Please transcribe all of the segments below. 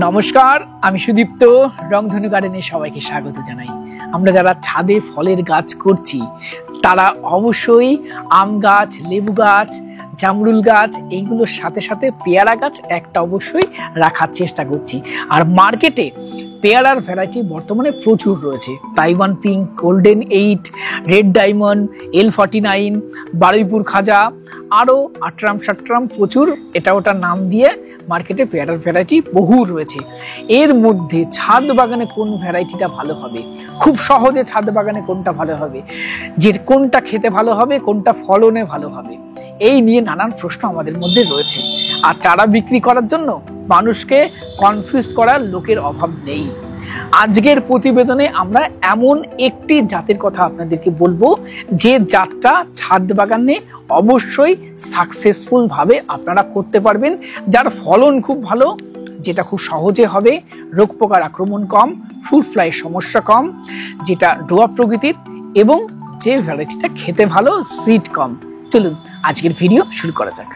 নমস্কার, আমি সুদীপ্ত। রংধনু গার্ডেনে সবাইকে স্বাগত জানাই। আমরা যারা ছাদে ফলের গাছ করছি তারা অবশ্যই আম গাছ, লেবু গাছ, জামরুল গাছ এইগুলোর সাথে সাথে পেয়ারা গাছ একটা অবশ্যই রাখার চেষ্টা করছি। আর মার্কেটে পেয়ারার ভ্যারাইটি বর্তমানে প্রচুর রয়েছে। Taiwan pink, golden 8, red diamond, L49, Baruipur Khaja, আরও আটরাম সাটরাম প্রচুর এটা ওটা নাম দিয়ে মার্কেটে পেয়ারার ভ্যারাইটি বহু রয়েছে। এর মধ্যে ছাদ বাগানে কোন ভ্যারাইটিটা ভালো হবে, খুব সহজে ছাদ বাগানে কোনটা ভালো হবে, যে কোনটা খেতে ভালো হবে, কোনটা ফলনে ভালো হবে, এই নিয়ে নানান প্রশ্ন আমাদের মধ্যে রয়েছে। আর চারা বিক্রি করার জন্য মানুষকে কনফিউজ করার লোকের অভাব নেই। আজকের প্রতিবেদনে আমরা এমন একটি জাতের কথা আপনাদেরকে বলবো যে জাতটা ছাদ বাগানে অবশ্যই সাকসেসফুল ভাবে আপনারা করতে পারবেন, যার ফলন খুব ভালো, যেটা খুব সহজে হবে, রোগ পোকার আক্রমণ কম, ফ্রুট ফ্লাইয়ের সমস্যা কম, যেটা ডোয়া প্রকৃতির এবং যে ভ্যারাইটিটা খেতে ভালো, সিড কম। চলুন আজকের ভিডিও শুরু করা যাক।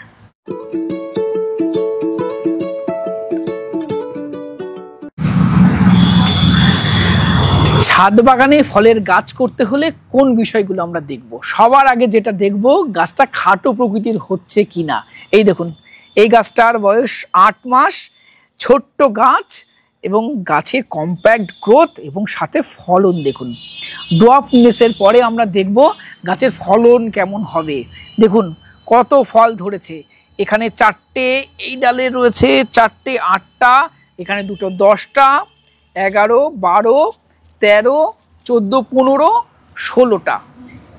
ছাদ বাগানে ফলের গাছ করতে হলে কোন বিষয়গুলো আমরা দেখব? সবার আগে যেটা দেখব, গাছটা খাটো প্রকৃতির হচ্ছে কিনা। এই দেখুন, এই গাছটার বয়স 8 মাস, ছোট্ট গাছ এবং গাছের কম্প্যাক্ট গ্রোথ এবং সাথে ফলন দেখুন। ডোয়াপনেসের পরে আমরা দেখব গাছের ফলন কেমন হবে। দেখুন কত ফল ধরেছে, এখানে 4টে এই ডালে রয়েছে, 4টে 8টা, এখানে 2টো 10টা, 11, 12, 13, 14, 15, 16টা।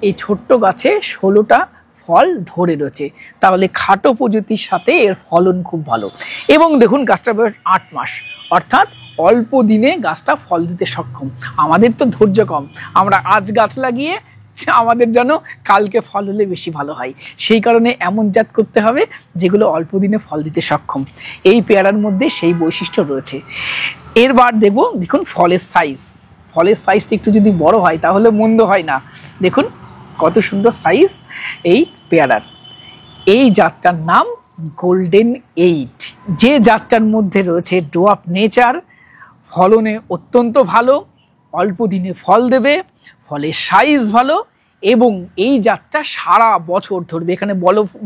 এই ছোট্ট গাছে 16টা ফল ধরে রয়েছে। তাহলে খাটো প্রজাতির সাথে এর ফলন খুব ভালো। এবং দেখুন গাছটার বয়স 8 মাস, অর্থাৎ অল্প দিনে গাছটা ফল দিতে সক্ষম। আমাদের তো ধৈর্য কম, আমরা আজ গাছ লাগিয়ে আমাদের যেন কালকে ফল হলে বেশি ভালো হয়। সেই কারণে এমন জাত করতে হবে যেগুলো অল্প দিনে ফল দিতে সক্ষম। এই পেয়ারার মধ্যে সেই বৈশিষ্ট্য রয়েছে। এরবার দেখুন ফলের সাইজ। ফলের সাইজটা একটু যদি বড় হয় তাহলে মন্দ হয় না। দেখুন কত সুন্দর সাইজ এই পেয়ারার। এই জাতটার নাম গোল্ডেন 8, যে জাতটার মধ্যে রয়েছে ডোয়াপ নেচার, ফলনে অত্যন্ত ভালো, অল্প দিনে ফল দেবে, ফলের সাইজ ভালো এবং এই জাতটা সারা বছর ধরবে। এখানে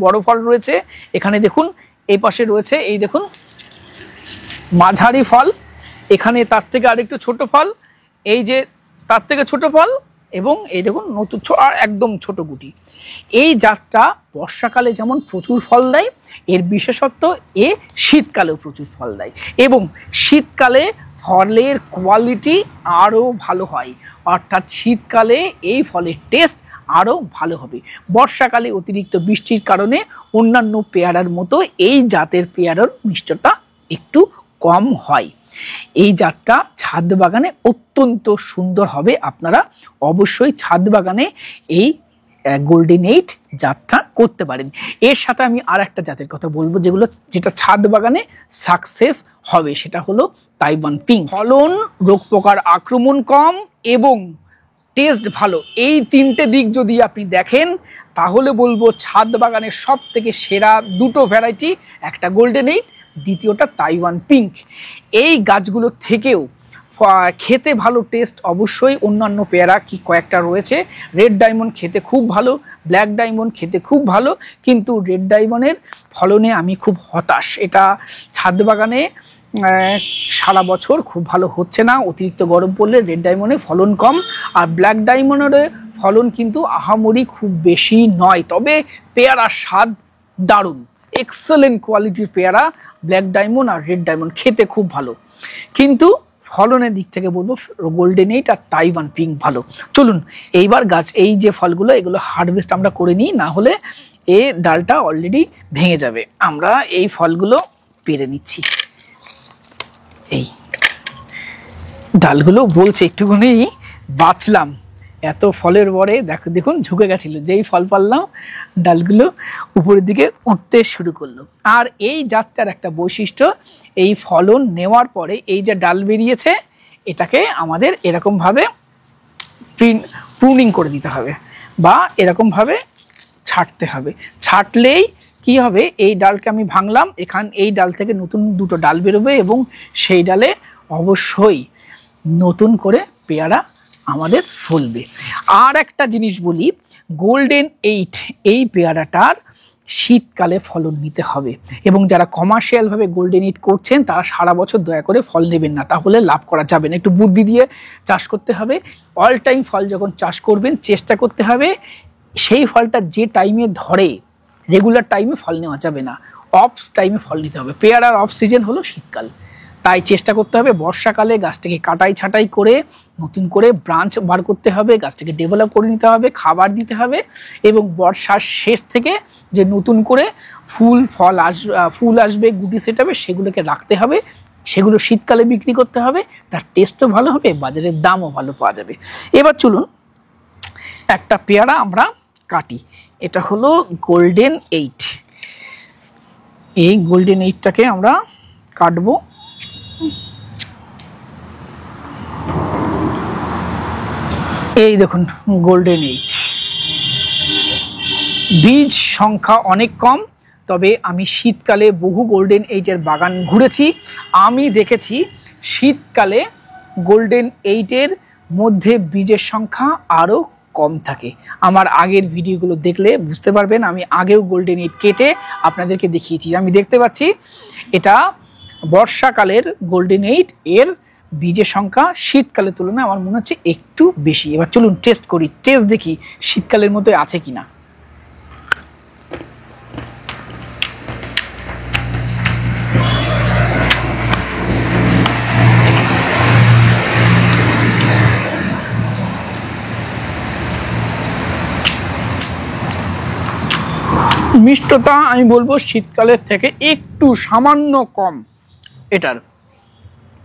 বড় ফল রয়েছে, এখানে দেখুন এই পাশে রয়েছে, এই দেখুন মাঝারি ফল, এখানে তার থেকে আরেকটু ছোট ফল, এই যে তার থেকে ছোট ফল এবং এই দেখুন নতুন আর একদম ছোট গুটি। এই জাতটা বর্ষাকালে যেমন প্রচুর ফল দেয়, এর বিশেষত্ব এ শীতকালেও প্রচুর ফল দেয় এবং শীতকালে ফলের কোয়ালিটি আরও ভালো হয়, অর্থাৎ শীতকালে এই ফলের টেস্ট আরও ভালো হবে। বর্ষাকালে অতিরিক্ত বৃষ্টির কারণে অন্যান্য পেয়ারার মতো এই জাতের পেয়ারার মিষ্টতা একটু কম হয়। এই জাতটা ছাদ বাগানে অত্যন্ত সুন্দর হবে। আপনারা অবশ্যই ছাদ বাগানে এই গোল্ডেন 8 জাতটা করতে পারেন। এর সাথে আমি আর একটা জাতের কথা বলবো যেটা ছাদ বাগানে সাকসেস হবে, সেটা হলো তাইওয়ান পিঙ্ক। ফলন, রোগ পোকার আক্রমণ কম এবং টেস্ট ভালো, এই 3টে দিক যদি আপনি দেখেন তাহলে বলবো ছাদ বাগানের সব থেকে সেরা 2টো ভ্যারাইটি, একটা গোল্ডেন 8, দ্বিতীয়টা তাইওয়ান পিঙ্ক। এই গাছগুলো থেকেও খেতে ভালো টেস্ট অবশ্যই অন্যান্য পেয়ারা কয়েকটা রয়েছে। রেড ডায়মন্ড খেতে খুব ভালো, ব্ল্যাক ডায়মন্ড খেতে খুব ভালো, কিন্তু রেড ডায়মন্ডের ফলনে আমি খুব হতাশ। এটা ছাদ বাগানে সারা বছর খুব ভালো হচ্ছে না, অতিরিক্ত গরম পড়লে রেড ডায়মন্ডে ফলন কম, আর ব্ল্যাক ডায়মন্ডের ফলন কিন্তু আহামরি খুব বেশি নয়, তবে পেয়ারার স্বাদ দারুণ, এক্সেলেন্ট কোয়ালিটির পেয়ারা ব্ল্যাক ডায়মন্ড আর রেড ডায়মন্ড খেতে খুব ভালো। কিন্তু ফলনের দিক থেকে বলবো গোল্ডেন 8 আর তাইওয়ান পিঙ্ক ভালো। চলুন এইবার গাছ এই যে ফলগুলো এগুলো হারভেস্ট আমরা করে নিই, না হলে এই ডালটা অলরেডি ভেঙে যাবে। আমরা এই ফলগুলো পেরে নিচ্ছি। এই ডালগুলো বলছে একটুখানি বাঁচলাম, এত ফলের পরে দেখুন ঝুঁকে গেছিল, যেই ফল পারলাম ডালগুলো উপরের দিকে উঠতে শুরু করলো। আর এই জাতটার একটা বৈশিষ্ট্য, এই ফলন নেওয়ার পরে এই যে ডাল বেরিয়েছে এটাকে আমাদের এরকমভাবে প্রুনিং করে দিতে হবে বা এরকমভাবে ছাঁটতে হবে। ছাঁটলেই কি হবে, এই ডালকে আমি ভাঙলাম, এই ডাল থেকে নতুন দুটো ডাল বেরোবে এবং সেই ডালে অবশ্যই নতুন করে পেয়ারা আমাদের ফলবে। আর একটা জিনিস বলি, গোল্ডেন 8 এই পেয়ারাটার শীতকালে ফলন নিতে হবে এবং যারা কমার্শিয়ালভাবে গোল্ডেন 8 করছেন তারা সারা বছর দয়া করে ফল নেবেন না, তাহলে লাভ করা যাবে না। একটু বুদ্ধি দিয়ে চাষ করতে হবে। অল টাইম ফল যখন চাষ করবেন চেষ্টা করতে হবে সেই ফলটা যে টাইমে ধরে রেগুলার টাইমে ফল নেওয়া যাবে না, অফ টাইমে ফল নিতে হবে। পেয়ারার অফ সিজন হলো শীতকাল, তাই চেষ্টা করতে হবে বর্ষাকালে গাছটাকে কাটাই ছাঁটাই করে নতুন করে ব্রাঞ্চ বার করতে হবে, গাছটাকে ডেভেলপ করে নিতে হবে, খাবার দিতে হবে এবং বর্ষার শেষ থেকে যে নতুন করে ফুল আসবে, গুটি সেট হবে, সেগুলোকে রাখতে হবে, সেগুলো শীতকালে বিক্রি করতে হবে, তার টেস্টও ভালো হবে, বাজারের দামও ভালো পাওয়া যাবে। এবার চলুন একটা পেয়ারা আমরা কাটি। এটা হলো গোল্ডেন 8। এই গোল্ডেন 8টাকে আমরা কাটবো। এই দেখুন গোল্ডেন 8, বীজ সংখ্যা অনেক কম, তবে আমি শীতকালে বহু গোল্ডেন 8-এর বাগান ঘুরেছি। আমি দেখেছি শীতকালে গোল্ডেন 8-এর মধ্যে বীজের সংখ্যা আরও কম থাকে। আমার আগের ভিডিওগুলো দেখলে বুঝতে পারবেন, আমি আগেও গোল্ডেন 8 কেটে আপনাদেরকে দেখিয়েছি। আমি দেখতে পাচ্ছি এটা বর্ষাকালের গোল্ডেন 8, এর বীজের সংখ্যা শীতকালের তুলনায় আমার মনে হচ্ছে একটু বেশি। এবার চলুন টেস্ট করি, টেস্ট দেখি শীতকালের মতো আছে কিনা। মিষ্টতা আমি বলবো শীতকালের থেকে একটু সামান্য কম এটার।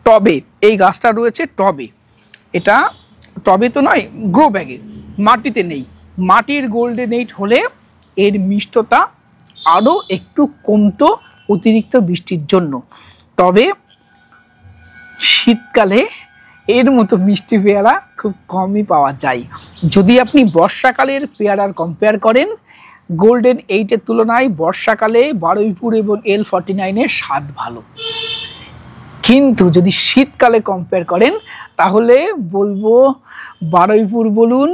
টবে এই গাছটা রয়েছে টবে, এটা টবে তো নয়, গ্রো ব্যাগে, মাটিতে নেই। মাটির গোল্ডেন 8 হলে এর মিষ্টতা আরও একটু কমতো অতিরিক্ত বৃষ্টির জন্য, তবে শীতকালে এর মতো মিষ্টি পেয়ারা খুব কমই পাওয়া যায়। যদি আপনি বর্ষাকালের পেয়ারার কম্পেয়ার করেন, গোল্ডেন 8-এর তুলনায় বর্ষাকালে বারুইপুর এবং L49-এর স্বাদ ভালো, কিন্তু যদি শীতকালে কম্পেয়ার করেন তাহলে বলবো বারুইপুর বলুন,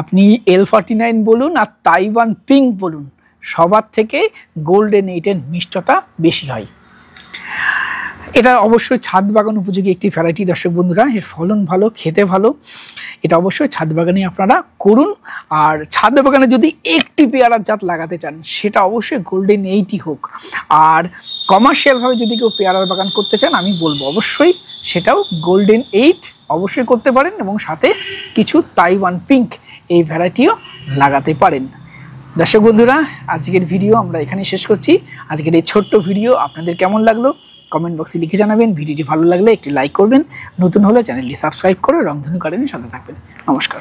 আপনি L49 বলুন আর তাইওয়ান পিঙ্ক বলুন, সবার থেকে গোল্ডেন 8-এর মিষ্টতা বেশি হয়। এটা অবশ্যই ছাদ বাগান উপযোগী একটি ভ্যারাইটি দর্শক বন্ধুরা, এর ফলন ভালো, খেতে ভালো। এটা অবশ্যই ছাদ বাগানে আপনারা করুন। আর ছাদ বাগানে যদি একটি পেয়ারার জাত লাগাতে চান সেটা অবশ্যই গোল্ডেন 8-ই হোক। আর কমার্শিয়ালভাবে যদি কেউ পেয়ারার বাগান করতে চান আমি বলবো অবশ্যই সেটাও গোল্ডেন 8 অবশ্যই করতে পারেন এবং সাথে কিছু তাইওয়ান পিঙ্ক এই ভ্যারাইটিও লাগাতে পারেন। দর্শক বন্ধুরা, আজকের ভিডিও আমরা এখানে শেষ করছি। আজকের এই ছোট্ট ভিডিও আপনাদের কেমন লাগলো কমেন্ট বক্সে লিখে জানাবেন। ভিডিওটি ভালো লাগলে একটি লাইক করবেন, নতুন হলে চ্যানেলটি সাবস্ক্রাইব করে রংধনু গার্ডেনের সাথে থাকবেন। নমস্কার।